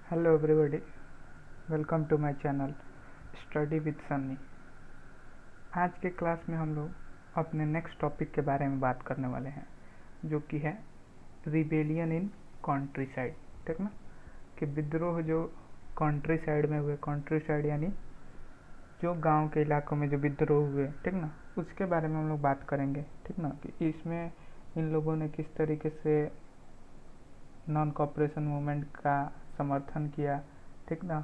Hello everybody, welcome to my channel study with Sunny. आज के class में हम लोग अपने नेक्स्ट टॉपिक के बारे में बात करने वाले हैं, जो कि है रिबेलियन इन कंट्री साइड। ठीक ना, कि विद्रोह जो कंट्री साइड में हुए, कंट्री साइड यानी जो गांव के इलाकों में जो विद्रोह हुए, ठीक ना, उसके बारे में हम लोग बात करेंगे। ठीक ना, कि इसमें इन लोगों ने किस तरीके से नॉन कॉपरेशन मूवमेंट का समर्थन किया, ठीक ना,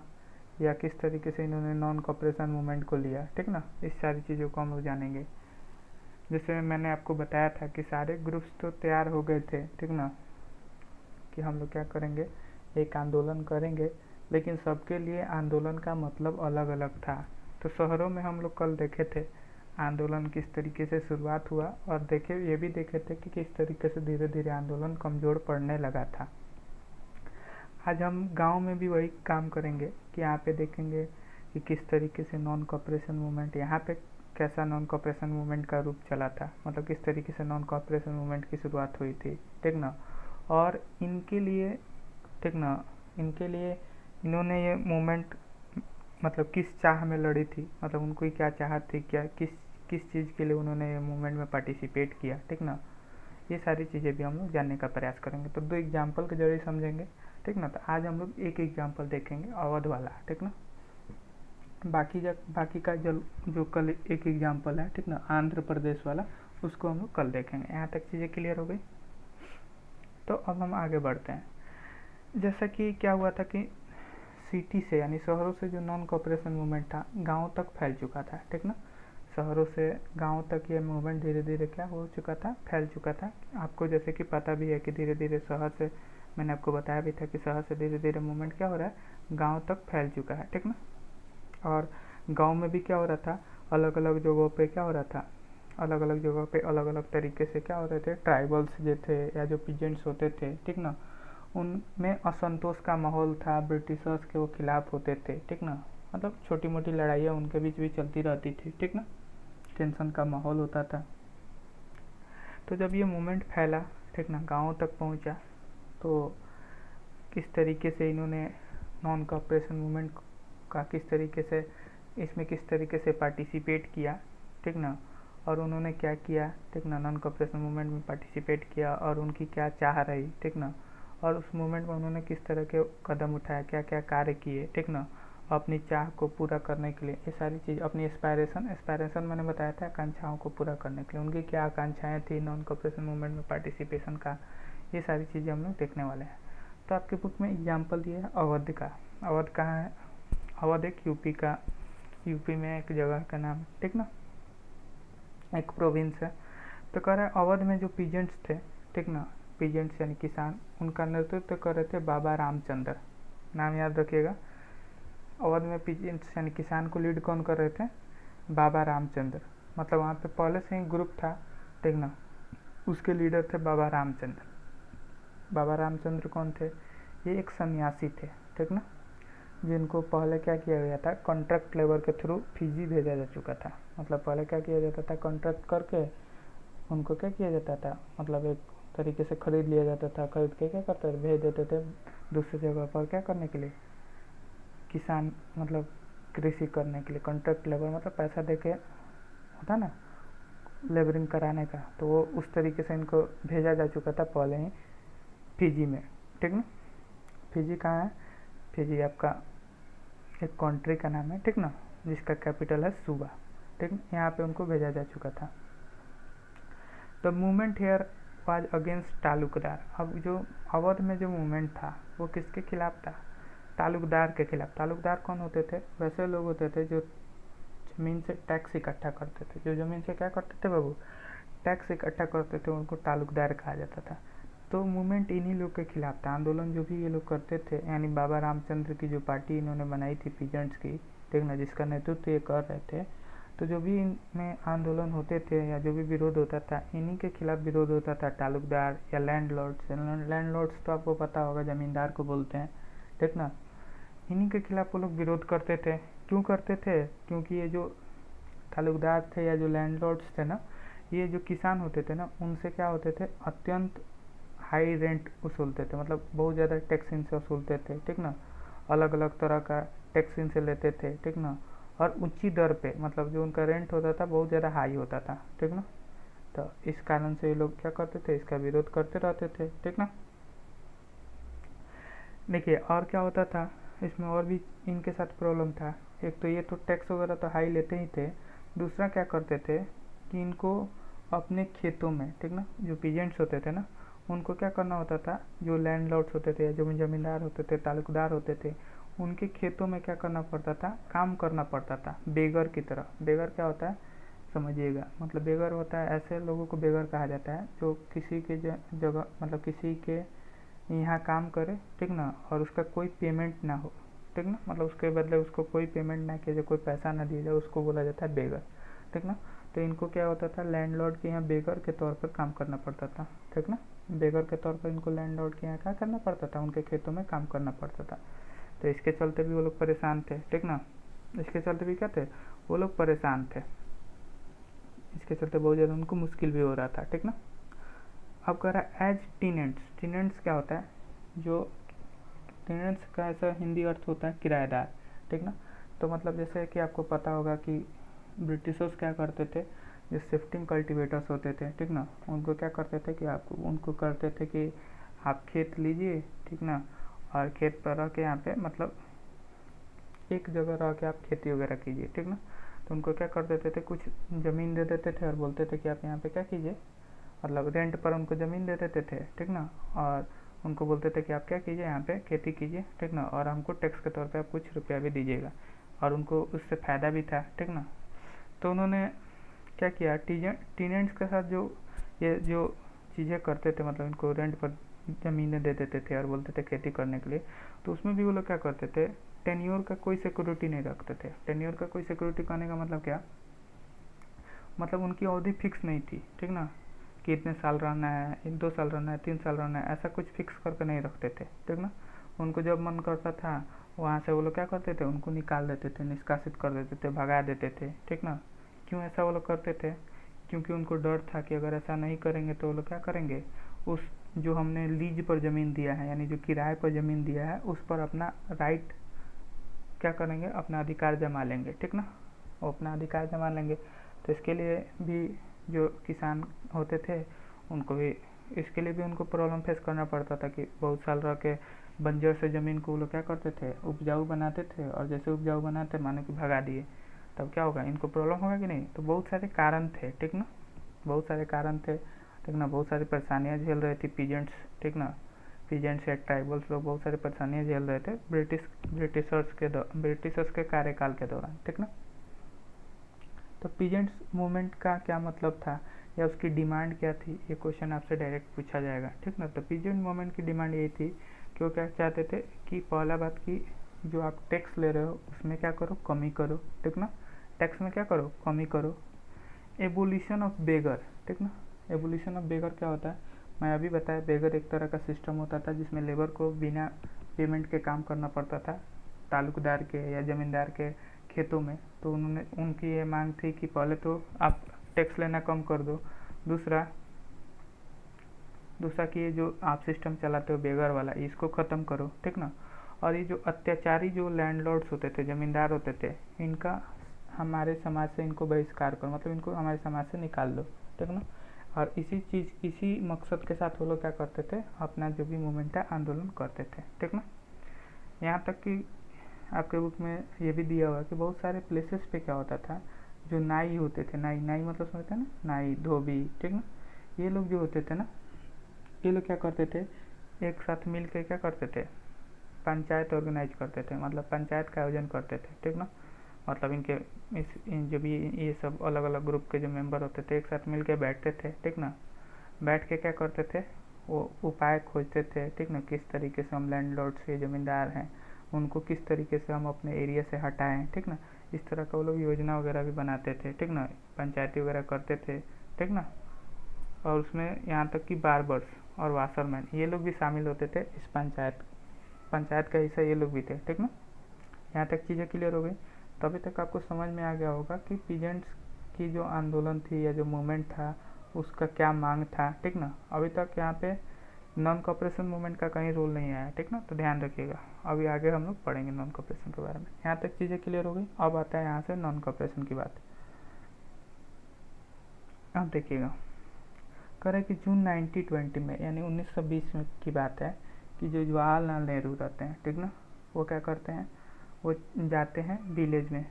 या किस तरीके से इन्होंने नॉन कॉपरेशन मूवमेंट को लिया। ठीक ना, इस सारी चीज़ों को हम लोग जानेंगे। जैसे मैंने आपको बताया था कि सारे ग्रुप्स तो तैयार हो गए थे, ठीक ना, कि हम लोग क्या करेंगे, एक आंदोलन करेंगे, लेकिन सबके लिए आंदोलन का मतलब अलग अलग था। तो शहरों में हम लोग कल देखे थे आंदोलन किस तरीके से शुरुआत हुआ, और ये भी देखे थे कि किस तरीके से धीरे धीरे आंदोलन कमज़ोर पड़ने लगा था। आज हम गांव में भी वही काम करेंगे कि यहाँ पे देखेंगे कि किस तरीके से नॉन कॉपरेशन मूवमेंट, यहाँ पे कैसा नॉन कॉपरेशन मूवमेंट का रूप चला था, मतलब किस तरीके से नॉन कॉपरेशन मूवमेंट की शुरुआत हुई थी। ठीक ना, और इनके लिए, ठीक ना, इनके लिए इन्होंने ये मूवमेंट मतलब किस चाह में लड़ी थी, मतलब उनको क्या चाहत थी, क्या किस किस चीज़ के लिए उन्होंने ये मूवमेंट में पार्टिसिपेट किया। ठीक ना, ये सारी चीज़ें भी हम लोग जानने का प्रयास करेंगे। तो दो एग्जाम्पल के जरिए समझेंगे। ठीक ना, तो आज हम लोग एक एग्जाम्पल देखेंगे अवध वाला। ठीक ना, बाकी का जो कल एक एग्जाम्पल है, ठीक ना, आंध्र प्रदेश वाला, उसको हम लोग कल देखेंगे। यहाँ तक चीज़ें क्लियर हो गई। तो अब हम आगे बढ़ते हैं। जैसा कि क्या हुआ था कि सिटी से यानी शहरों से जो नॉन कॉपरेशन मूवमेंट था गाँव तक फैल चुका था। ठीक ना, शहरों से गांव तक ये मूवमेंट धीरे धीरे क्या हो चुका था, फैल चुका था। आपको जैसे कि पता भी है कि धीरे धीरे शहर से, मैंने आपको बताया भी था कि शहर से धीरे धीरे मूवमेंट क्या हो रहा है, गांव तक फैल चुका है। ठीक ना, और गांव में भी क्या हो रहा था, अलग अलग जगहों पे क्या हो रहा था, अलग अलग जगहों पे अलग अलग तरीके से क्या हो रहे थे, ट्राइबल्स जो थे या जो पीजेंट्स होते थे, ठीक ना, उनमें असंतोष का माहौल था, ब्रिटिशर्स के वो खिलाफ होते थे। ठीक ना, मतलब छोटी मोटी लड़ाइयाँ उनके बीच भी चलती रहती थी। ठीक ना, टेंशन का माहौल होता था। तो जब ये मूवमेंट फैला, ठीक ना, गाँव तक पहुंचा, तो किस तरीके से इन्होंने नॉन कॉपरेशन मूवमेंट का किस तरीके से पार्टिसिपेट किया। ठीक ना, और उन्होंने क्या किया, ठीक ना, नॉन कॉपरेशन मूवमेंट में पार्टिसिपेट किया और उनकी क्या चाह रही। ठीक ना, और उस मूवमेंट में उन्होंने किस तरह के कदम उठाया, क्या क्या कार्य किए। ठीक ना, अपनी चाह को पूरा करने के लिए, ये सारी चीज़, अपनी एस्पायरेशन मैंने बताया था, आकांक्षाओं को पूरा करने के लिए उनकी क्या आकांक्षाएं थी नॉन कॉपरेशन मूवमेंट में पार्टिसिपेशन का, ये सारी चीज़ें हम लोग देखने वाले हैं। तो आपके बुक में एग्जाम्पल दिया है अवध का। अवध कहाँ है? अवध एक यूपी में एक जगह का नाम है। ठीक ना, एक प्रोविंस है। तो कह रहा है अवध में जो पीजेंट्स थे, ठीक ना, पीजेंट्स यानी किसान, उनका नेतृत्व कर रहे थे बाबा रामचंद्र। नाम याद रखिएगा। अवध में पीजेंट्स यानी किसान को लीड कौन कर रहे थे? बाबा रामचंद्र। मतलब वहाँ पे पहले से ही ग्रुप था, ठीक ना, उसके लीडर थे बाबा रामचंद्र। बाबा रामचंद्र कौन थे? ये एक सन्यासी थे, ठीक ना, जिनको पहले क्या किया गया था, कॉन्ट्रैक्ट लेबर के थ्रू फिजी भेजा जा चुका था। मतलब पहले क्या किया जाता था, कॉन्ट्रैक्ट करके उनको क्या किया जाता था, मतलब एक तरीके से खरीद लिया जाता था, खरीद के क्या करते थे, भेज देते थे दूसरी जगह पर क्या करने के लिए, किसान मतलब कृषि करने के लिए। कॉन्ट्रैक्ट लेबर मतलब पैसा दे के होता ना, लेबरिंग कराने का। तो वो उस तरीके से इनको भेजा जा चुका था पहले ही फिजी में। ठीक ना, फिजी कहाँ है? फिजी आपका एक कंट्री का नाम है, ठीक ना, जिसका कैपिटल है सुबा। ठीक ना, यहाँ पे उनको भेजा जा चुका था। The movement here was against taluqdar. अब जो अवध में जो मूवमेंट था वो किसके खिलाफ था? तालुकदार के खिलाफ। तालुकदार कौन होते थे? वैसे लोग होते थे जो ज़मीन से टैक्स इकट्ठा करते थे। जो ज़मीन से क्या करते थे बाबू? टैक्स इकट्ठा करते थे, उनको तालुकदार कहा जाता था। तो मूवमेंट इन्हीं लोग के खिलाफ था। आंदोलन जो भी ये लोग करते थे, यानी बाबा रामचंद्र की जो पार्टी इन्होंने बनाई थी पीजेंट्स की, ठीक ना, जिसका नेतृत्व ये कर रहे थे, तो जो भी इनमें आंदोलन होते थे या जो भी विरोध होता था, इन्हीं के खिलाफ विरोध होता था। तालुकदार या लैंडलॉर्ड्स तो आपको पता होगा, जमींदार को बोलते हैं, ठीक ना, इन्हीं के खिलाफ वो लोग विरोध करते थे। क्यों करते थे? क्योंकि ये जो तालुकदार थे या जो लैंडलॉर्ड्स थे ना, ये जो किसान होते थे ना, उनसे क्या होते थे, अत्यंत हाई रेंट वसूलते थे, मतलब बहुत ज़्यादा टैक्स इनसे वसूलते थे। ठीक ना, अलग अलग तरह का टैक्स इनसे लेते थे, ठीक ना। और ऊंची दर पे, मतलब जो उनका रेंट होता था बहुत ज़्यादा हाई होता था, ठीक ना। तो इस कारण से ये लोग क्या करते थे, इसका विरोध करते रहते थे, ठीक ना। देखिए और क्या होता था इसमें, और भी इनके साथ प्रॉब्लम था। एक तो ये तो टैक्स वगैरह तो हाई लेते ही थे, दूसरा क्या करते थे कि इनको अपने खेतों में, ठीक ना, जो पीजेंट्स होते थे ना, उनको क्या करना होता था, जो लैंडलॉर्ड्स होते थे, जो जमींदार होते थे, तालुकदार होते थे, उनके खेतों में क्या करना पड़ता था, काम करना पड़ता था बेगर की तरह। बेगर क्या होता है समझिएगा, मतलब बेगर होता है, ऐसे लोगों को बेगर कहा जाता है जो किसी के जगह, मतलब किसी के यहाँ काम करे, ठीक ना, और उसका कोई पेमेंट ना हो, ठीक ना, मतलब उसके बदले उसको कोई पेमेंट ना किया जाए, कोई पैसा ना दिया जाए, उसको बोला जाता है बेगर, ठीक ना। तो इनको क्या होता था, लैंडलॉर्ड के यहाँ बेगर के तौर पर काम करना पड़ता था, ठीक ना। बेगर के तौर पर इनको लैंडलॉर्ड के यहाँ क्या करना पड़ता था, उनके खेतों में काम करना पड़ता था। तो इसके चलते भी वो लोग परेशान थे, ठीक ना। इसके चलते भी क्या थे, वो लोग परेशान थे, इसके चलते बहुत ज़्यादा उनको मुश्किल भी हो रहा था, ठीक ना। अब कह रहा है एज टीनेंट्स। टीनेंट्स क्या होता है, जो टेनेंट्स का ऐसा हिंदी अर्थ होता है किराएदार, ठीक ना। तो मतलब जैसे कि आपको पता होगा कि ब्रिटिशर्स क्या करते थे, जो शिफ्टिंग कल्टीवेटर्स होते थे, ठीक ना, उनको क्या करते थे कि आपको उनको करते थे कि आप खेत लीजिए, ठीक ना, और खेत पर रह के यहाँ पे मतलब एक जगह रह के आप खेती वगैरह कीजिए, ठीक ना। तो उनको क्या कर देते थे, कुछ ज़मीन दे देते थे और बोलते थे कि आप यहाँ पे क्या कीजिए, मतलब रेंट पर उनको ज़मीन दे देते थे, ठीक ना। और उनको बोलते थे कि आप क्या कीजिए, यहाँ पे खेती कीजिए, ठीक ना, और हमको टैक्स के तौर पे आप कुछ रुपया भी दीजिएगा, और उनको उससे फ़ायदा भी था, ठीक ना। तो उन्होंने क्या किया, टीनेंट्स के साथ जो ये जो चीज़ें करते थे, मतलब इनको रेंट पर ज़मीनें दे देते थे और बोलते थे खेती करने के लिए, तो उसमें भी वो लोग क्या करते थे, टेन्योर का कोई सिक्योरिटी नहीं रखते थे। टेन्योर का कोई सिक्योरिटी करने का मतलब क्या, मतलब उनकी अवधि फिक्स नहीं थी, ठीक ना, कि इतने साल रहना है, 2 साल रहना है, 3 साल रहना है, ऐसा कुछ फिक्स करके नहीं रखते थे, ठीक ना। उनको जब मन करता था वहाँ से वो लोग क्या करते थे, उनको निकाल देते थे, निष्कासित कर देते थे, भगा देते थे, ठीक ना। क्यों ऐसा वो लोग करते थे, क्योंकि उनको डर था कि अगर ऐसा नहीं करेंगे तो वो लोग क्या करेंगे, उस जो हमने लीज पर ज़मीन दिया है, यानी जो किराए पर ज़मीन दिया है, उस पर अपना राइट क्या करेंगे, अपना अधिकार जमा लेंगे, ठीक ना, वो अपना अधिकार जमा लेंगे। तो इसके लिए भी जो किसान होते थे उनको भी, इसके लिए भी उनको प्रॉब्लम फेस करना पड़ता था कि बहुत साल रह के बंजर से ज़मीन को वो लोग क्या करते थे, उपजाऊ बनाते थे, और जैसे उपजाऊ बनाते मानो कि भगा दिए, तब क्या होगा, इनको प्रॉब्लम होगा कि नहीं। तो बहुत सारे कारण थे, ठीक ना, बहुत सारे कारण थे, ठीक ना। बहुत सारी परेशानियाँ झेल रहे थे पीजेंट्स, ठीक ना। पीजेंट्स या ट्राइबल्स लोग बहुत सारी परेशानियाँ झेल रहे थे ब्रिटिशर्स के कार्यकाल के दौरान, ठीक ना। तो पीजेंट्स मूवमेंट का क्या मतलब था, या उसकी डिमांड क्या थी, ये क्वेश्चन आपसे डायरेक्ट पूछा जाएगा, ठीक ना। तो पीजेंट मूवमेंट की डिमांड यही थी कि वो क्या चाहते थे कि पहला बात की जो आप टैक्स ले रहे हो उसमें क्या करो, कमी करो, ठीक ना। टैक्स में क्या करो, कमी करो। एबोलिशन ऑफ बेगर, ठीक ना। एबोलिशन ऑफ बेगर क्या होता है, मैं अभी बताया, बेगर एक तरह का सिस्टम होता था जिसमें लेबर को बिना पेमेंट के काम करना पड़ता था तालुकदार के या ज़मींदार के खेतों में। तो उन्होंने, उनकी ये मांग थी कि पहले तो आप टैक्स लेना कम कर दो, दूसरा दूसरा कि ये जो आप सिस्टम चलाते हो बेगर वाला, इसको ख़त्म करो, ठीक ना। और ये जो अत्याचारी जो लैंडलॉर्ड्स होते थे, ज़मींदार होते थे, इनका हमारे समाज से इनको बहिष्कार करो, मतलब इनको हमारे समाज से निकाल दो, ठीक ना। और इसी मकसद के साथ वो लोग क्या करते थे, अपना जो भी मूवमेंट है आंदोलन करते थे, ठीक ना। यहाँ तक कि आपके बुक में ये भी दिया हुआ है कि बहुत सारे प्लेसेस पे क्या होता था, जो नाई होते थे, नाई नाई मतलब समझते हैं ना, नाई धोबी, ठीक ना। ये लोग जो होते थे ना, ये लोग क्या करते थे, एक साथ मिल के क्या करते थे, पंचायत ऑर्गेनाइज करते थे, मतलब पंचायत का आयोजन करते थे, ठीक ना। मतलब इन जो भी ये सब अलग अलग ग्रुप के जो मेंबर होते थे एक साथ मिल के बैठते थे, ठीक ना। बैठ के क्या करते थे, वो उपाय खोजते थे, ठीक ना, किस तरीके से हम लैंडलॉर्ड से ज़मींदार हैं उनको किस तरीके से हम अपने एरिया से हटाएं, ठीक ना। इस तरह का वो लोग योजना वगैरह भी बनाते थे, ठीक ना, पंचायती वगैरह करते थे, ठीक ना। और उसमें यहाँ तक कि बार्बर्स और वाशरमैन ये लोग भी शामिल होते थे इस पंचायत का हिस्सा ये लोग भी थे, ठीक ना। यहाँ तक चीज़ें क्लियर हो गई। तभी तक आपको समझ में आ गया होगा कि पीजेंट्स की जो आंदोलन थी या जो मूवमेंट था उसका क्या मांग था, ठीक ना। अभी तक यहाँ पे नॉन कॉपरेशन मूवमेंट का कहीं रोल नहीं आया, ठीक ना, तो ध्यान रखिएगा। अभी आगे हम लोग पढ़ेंगे नॉन कॉपरेशन के बारे में। यहाँ तक चीज़ें क्लियर हो गई। अब आता है यहाँ से नॉन कॉपरेशन की बात। अब देखिएगा, कह रहे कि जून 1920 में यानी 1920 में की बात है कि जो जवाहरलाल नेहरू रहते हैं, ठीक ना, वो क्या करते हैं, वो जाते हैं विलेज में,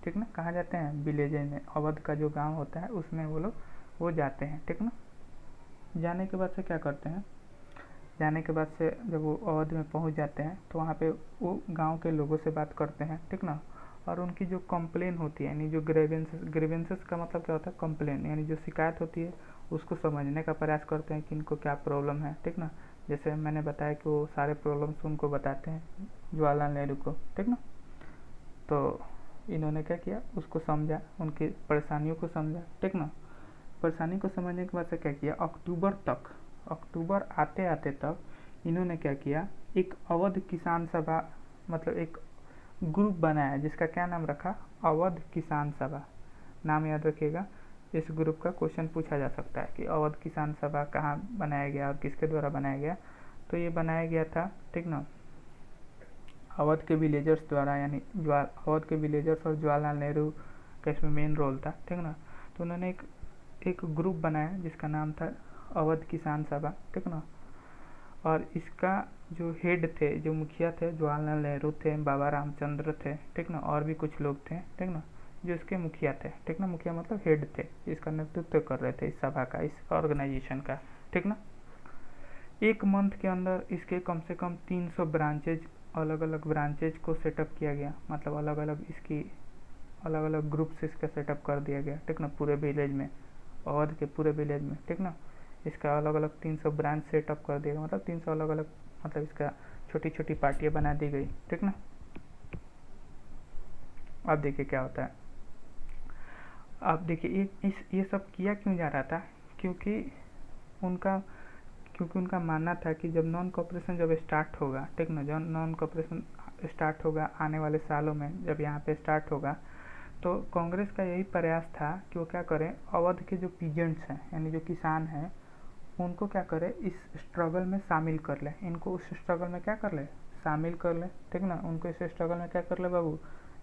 ठीक ना, कहाँ जाते हैं, विलेज में, अवध का जो गांव होता है उसमें वो लोग वो जाते हैं, ठीक ना। जाने के बाद से क्या करते हैं, जाने के बाद से जब वो अवध में पहुंच जाते हैं तो वहाँ पे वो गांव के लोगों से बात करते हैं, ठीक ना, और उनकी जो कंप्लेन होती है, यानी जो ग्रीवेंसेस का मतलब क्या होता है, कंप्लेन, यानी जो शिकायत होती है उसको समझने का प्रयास करते हैं कि इनको क्या प्रॉब्लम है, ठीक ना। जैसे मैंने बताया कि वो सारे प्रॉब्लम्स उनको बताते हैं जवाहरलाल नेहरू को, ठीक ना। तो इन्होंने क्या किया, उसको समझा, उनकी परेशानियों को समझा, ठीक ना। परेशानी को समझने के बाद से क्या किया, अक्टूबर आते आते तक इन्होंने क्या किया, एक अवध किसान सभा, मतलब एक ग्रुप बनाया जिसका क्या नाम रखा, अवध किसान सभा। नाम याद रखिएगा, इस ग्रुप का क्वेश्चन पूछा जा सकता है कि अवध किसान सभा कहाँ बनाया गया और किसके द्वारा बनाया गया। तो ये बनाया गया था, ठीक ना, अवध के विलेजर्स द्वारा, यानी अवध के विलेजर्स और जवाहरलाल नेहरू का इसमें मेन रोल था, ठीक ना। तो उन्होंने एक ग्रुप बनाया जिसका नाम था अवध किसान सभा, ठीक ना। और इसका जो हेड थे, जो मुखिया थे, जवाहरलाल नेहरू थे, बाबा रामचंद्र थे, ठीक ना, और भी कुछ लोग थे, ठीक ना, जो इसके मुखिया थे, ठीक ना। मुखिया मतलब हेड थे, इसका नेतृत्व कर रहे थे इस सभा का, इस ऑर्गेनाइजेशन का, ठीक ना। एक मंथ के अंदर इसके कम से कम 300 ब्रांचेज, अलग अलग ब्रांचेज को सेटअप किया गया, मतलब अलग अलग इसकी अलग अलग ग्रुप से इसका सेटअप कर दिया गया, ठीक ना, पूरे विलेज में, अवध के पूरे विलेज में, ठीक ना। इसका अलग अलग 300 ब्रांच सेटअप कर दिया गया, मतलब 300 अलग अलग, मतलब इसका छोटी छोटी पार्टियां बना दी गई, ठीक ना। अब देखिए क्या होता है। अब देखिए ये सब किया क्यों जा रहा था, क्योंकि उनका मानना था कि जब नॉन कॉपरेशन जब स्टार्ट होगा, ठीक ना, जब नॉन कॉपरेशन स्टार्ट होगा आने वाले सालों में, जब यहाँ पे स्टार्ट होगा, तो कांग्रेस का यही प्रयास था कि वो क्या करें, अवध के जो पीजेंट्स हैं, यानी जो किसान हैं, उनको क्या करे, इस स्ट्रगल में शामिल कर ले, इनको उस स्ट्रगल में क्या कर ले, शामिल कर ले, ठीक ना। उनको इस स्ट्रगल में क्या कर ले बाबू,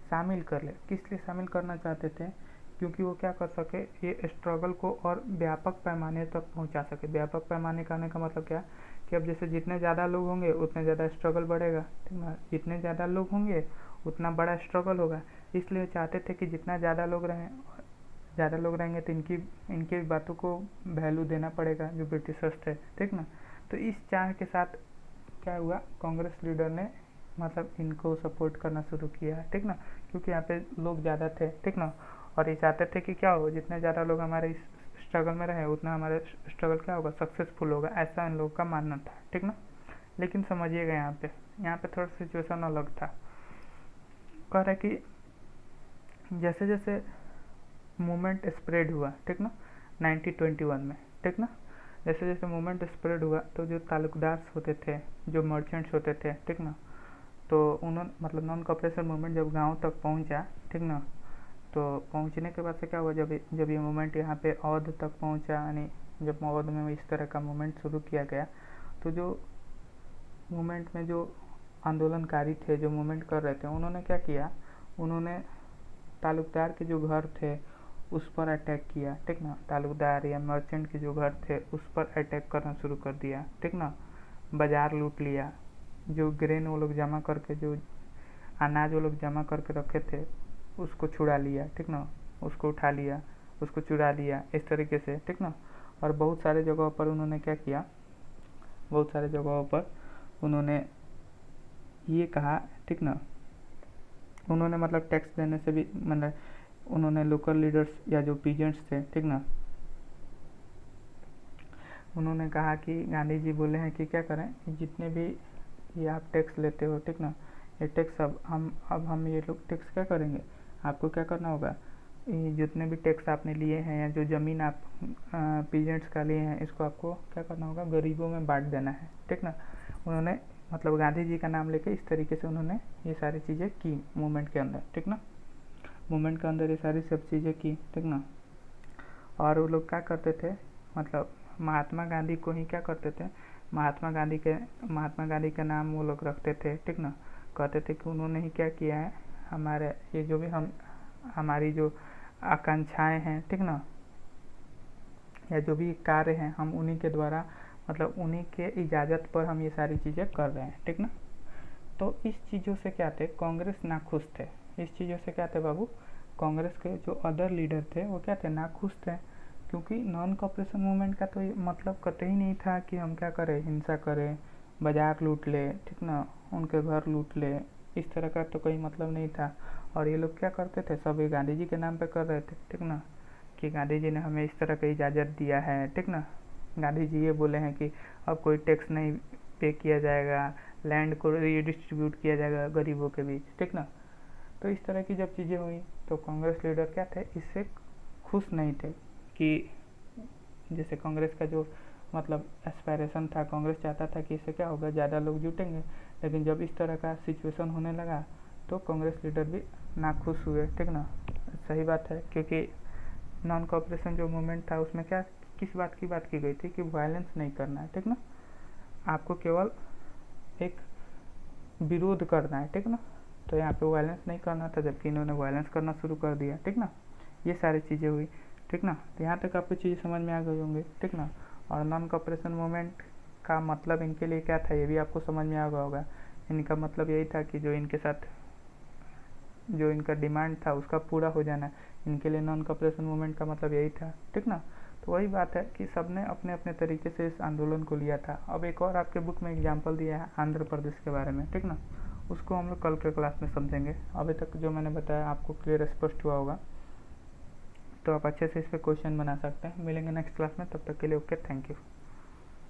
शामिल कर ले। किस लिए शामिल करना चाहते थे, क्योंकि वो क्या कर सके, ये स्ट्रगल को और व्यापक पैमाने तक पहुंचा सके। व्यापक पैमाने करने का मतलब क्या, कि अब जैसे जितने ज़्यादा लोग होंगे उतने ज़्यादा स्ट्रगल बढ़ेगा, ठीक ना, जितने ज़्यादा लोग होंगे उतना बड़ा स्ट्रगल होगा। इसलिए चाहते थे कि जितना ज़्यादा लोग रहेंगे तो इनकी बातों को वैल्यू देना पड़ेगा, जो ब्रिटिशर्स थे, ठीक ना। तो इस चाह के साथ क्या हुआ, कांग्रेस लीडर ने मतलब इनको सपोर्ट करना शुरू किया, ठीक ना, क्योंकि यहाँ पे लोग ज़्यादा थे, ठीक ना। और ये चाहते थे कि क्या हो, जितने ज़्यादा लोग हमारे इस स्ट्रगल में रहे उतना हमारे स्ट्रगल क्या होगा, सक्सेसफुल होगा, ऐसा इन लोगों का मानना था, ठीक ना। लेकिन समझिएगा यहाँ पे थोड़ा सिचुएशन अलग था। कह रहा है कि जैसे जैसे मूवमेंट स्प्रेड हुआ, ठीक ना, 1921 में, ठीक ना, जैसे जैसे मूवमेंट स्प्रेड हुआ तो जो तालुकदार होते थे, जो मर्चेंट्स होते थे, ठीक ना, तो उन्होंने मतलब नॉन कॉपरेशन मूवमेंट जब गांव तक पहुंचा, ठीक ना, तो पहुंचने के बाद से क्या हुआ, जब ये मूवमेंट यहाँ पे अवध तक पहुंचा, यानी जब अवध में इस तरह का मूवमेंट शुरू किया गया, तो जो मूवमेंट में जो आंदोलनकारी थे, जो मूवमेंट कर रहे थे, उन्होंने क्या किया, उन्होंने तालुकदार के जो घर थे उस पर अटैक किया, ठीक ना। तालुकदार या मर्चेंट के जो घर थे उस पर अटैक करना शुरू कर दिया, ठीक ना। बाजार लूट लिया, जो ग्रेन वो लोग जमा करके, जो अनाज वो लोग जमा करके रखे थे उसको छुड़ा लिया, ठीक ना, उसको उठा लिया, उसको चुरा लिया, इस तरीके से, ठीक ना। और बहुत सारे जगहों पर उन्होंने क्या किया, बहुत सारे जगहों पर उन्होंने ये कहा, ठीक ना, उन्होंने मतलब टैक्स देने से भी, मतलब उन्होंने लोकल लीडर्स या जो पीजेंट्स थे, ठीक ना, उन्होंने कहा कि गांधी जी बोले हैं कि क्या करें, जितने भी ये आप टैक्स लेते हो, ठीक ना, ये टैक्स अब हम ये लोग टैक्स क्या करेंगे, आपको क्या करना होगा, ये जितने भी टैक्स आपने लिए हैं या जो ज़मीन आप पीजेंट्स का लिए हैं, इसको आपको क्या करना होगा, गरीबों में बांट देना है, ठीक ना। उन्होंने मतलब गांधी जी का नाम लेके इस तरीके से उन्होंने ये सारी चीज़ें की मूवमेंट के अंदर, ठीक ना, मूवमेंट के अंदर ये सारी सब चीज़ें की, ठीक ना। और वो लोग क्या करते थे, मतलब महात्मा गांधी को ही क्या करते थे, महात्मा गांधी का नाम वो लोग रखते थे, ठीक ना। कहते थे कि उन्होंने ही क्या किया है, हमारे ये जो भी हमारी जो आकांक्षाएं हैं, ठीक ना, या जो भी कार्य हैं, हम उन्हीं के द्वारा मतलब उन्हीं के इजाज़त पर हम ये सारी चीज़ें कर रहे हैं, ठीक ना। तो इस चीज़ों से क्या थे, कांग्रेस नाखुश थे। इस चीज़ों से क्या थे बाबू, कांग्रेस के जो अदर लीडर थे वो क्या थे, नाखुश थे। क्योंकि नॉन कॉपरेशन मूवमेंट का तो ये मतलब कतई नहीं था कि हम क्या करें, हिंसा करें, बाजार लूट ले, ठीक ना, उनके घर लूट ले, इस तरह का तो कोई मतलब नहीं था। और ये लोग क्या करते थे, सब ये गांधी जी के नाम पे कर रहे थे, ठीक ना, कि गांधी जी ने हमें इस तरह की इजाज़त दिया है, ठीक ना। गांधी जी ये बोले हैं कि अब कोई टैक्स नहीं पे किया जाएगा, लैंड को रीडिस्ट्रीब्यूट किया जाएगा गरीबों के बीच, ठीक ना। तो इस तरह की जब चीज़ें हुई तो कांग्रेस लीडर क्या थे, इससे खुश नहीं थे। कि जैसे कांग्रेस का जो मतलब एस्पायरेशन था, कांग्रेस चाहता था कि इससे क्या होगा, ज़्यादा लोग जुटेंगे। लेकिन जब इस तरह का सिचुएशन होने लगा तो कांग्रेस लीडर भी नाखुश हुए, ठीक ना। सही बात है, क्योंकि नॉन कॉपरेशन जो मूवमेंट था उसमें क्या किस बात की बात की गई थी कि वायलेंस नहीं करना है, ठीक ना। आपको केवल एक विरोध करना है, ठीक ना। तो यहाँ पे वायलेंस नहीं करना था, जबकि इन्होंने वायलेंस करना शुरू कर दिया, ठीक ना। ये सारी चीज़ें हुई, ठीक ना। तो यहाँ तक आपको चीज़ें समझ में आ गई होंगी, ठीक ना। और नॉन कॉपरेशन मूवमेंट का मतलब इनके लिए क्या था, ये भी आपको समझ में आ गया होगा। इनका मतलब यही था कि जो इनके साथ जो इनका डिमांड था उसका पूरा हो जाना, इनके लिए नॉन कॉपरेशन मूवमेंट का मतलब यही था, ठीक ना। तो वही बात है कि सबने अपने अपने तरीके से इस आंदोलन को लिया था। अब एक और आपके बुक में एग्जाम्पल दिया है आंध्र प्रदेश के बारे में, ठीक ना। उसको हम लोग कल के क्लास में समझेंगे। अभी तक जो मैंने बताया आपको क्लियर स्पष्ट हुआ होगा, तो आप अच्छे से इस पर क्वेश्चन बना सकते हैं। मिलेंगे नेक्स्ट क्लास में, तब तक के लिए ओके, थैंक यू।